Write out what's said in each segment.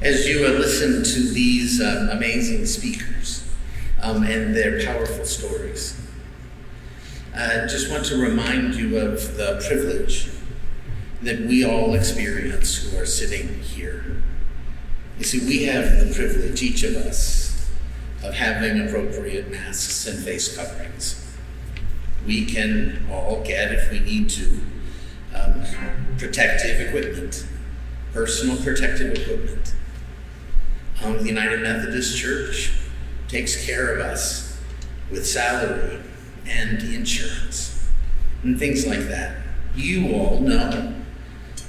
As you listen to these amazing speakers and their powerful stories, I just want to remind you of the privilege that we all experience who are sitting here. You see, we have the privilege, each of us, of having appropriate masks and face coverings. We can all get, if we need to, protective equipment, personal protective equipment. The United Methodist Church takes care of us with salary and insurance and things like that. You all know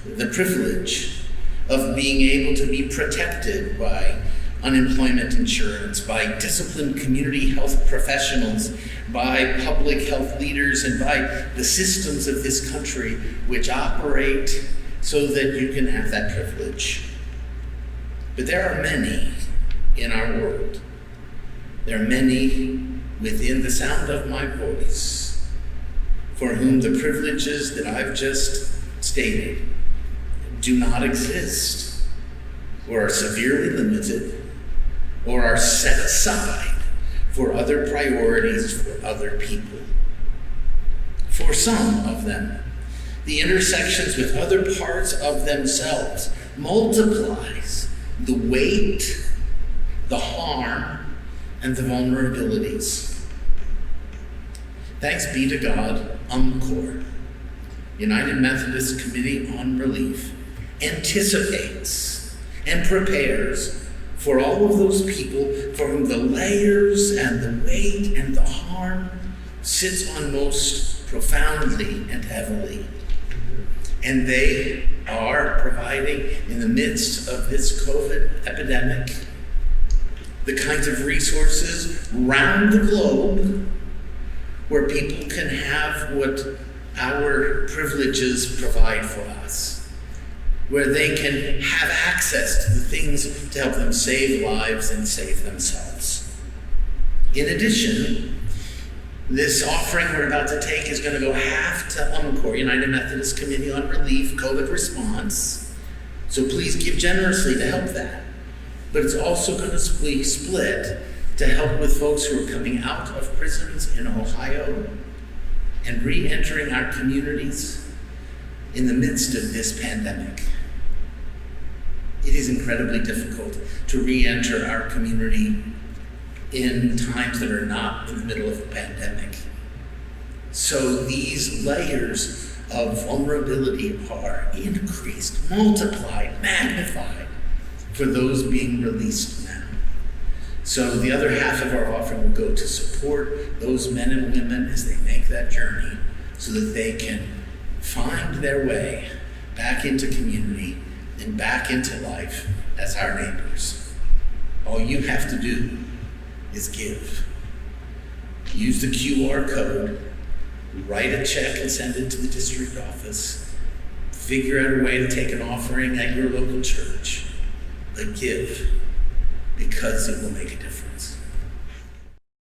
the privilege of being able to be protected by unemployment insurance, by disciplined community health professionals, by public health leaders, and by the systems of this country which operate so that you can have that privilege. But there are many in our world. There are many within the sound of my voice for whom the privileges that I've just stated do not exist, or are severely limited, or are set aside for other priorities for other people. For some of them, the intersections with other parts of themselves multiplies the weight, the harm, and the vulnerabilities. Thanks be to God, UMCOR, United Methodist Committee on Relief, anticipates and prepares for all of those people for whom the layers and the weight and the harm sits on most profoundly and heavily. And they are providing, in the midst of this COVID epidemic, the kinds of resources around the globe where people can have what our privileges provide for us, where they can have access to the things to help them save lives and save themselves. In addition, this offering we're about to take is going to go half to UMCOR, United Methodist Committee on Relief, COVID response. So please give generously to help that. But it's also going to be split to help with folks who are coming out of prisons in Ohio and re-entering our communities in the midst of this pandemic. It is incredibly difficult to re-enter our community in times that are not in the middle of a pandemic. So these layers of vulnerability are increased, multiplied, magnified for those being released now. So the other half of our offering will go to support those men and women as they make that journey so that they can find their way back into community and back into life as our neighbors. All you have to do is give. Use the QR code, write a check and send it to the district office, figure out a way to take an offering at your local church, but give, because it will make a difference.